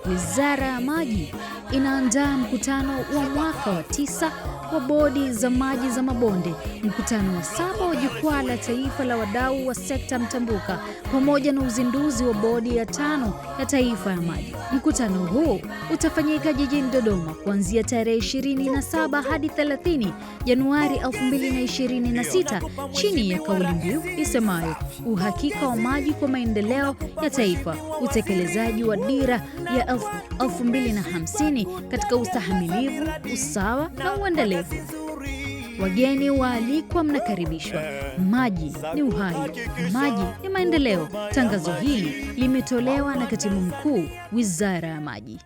Wizara ya Maji inaandaa mkutano wa mwaka wa 9 wa bodi za maji za mabonde, mkutano wa 7 wa jukwaa la taifa la wadau wa sekta mtambuka, pamoja na uzinduzi wa bodi ya 5 ya taifa ya maji. Mkutano huu utafanyika jijini Dodoma kuanzia tarehe 27 hadi 30 Januari 2026 chini ya kauli mbiu isemayo uhakika wa maji kwa maendeleo ya taifa, utekelezaji wa dira ya 2050 katika ustahimilivu, usawa na uendelevu. Wageni waalikwa mnakaribishwa. Maji ni uhai, maji ni maendeleo. Tangazo hili limetolewa na Katibu Mkuu, Wizara ya Maji.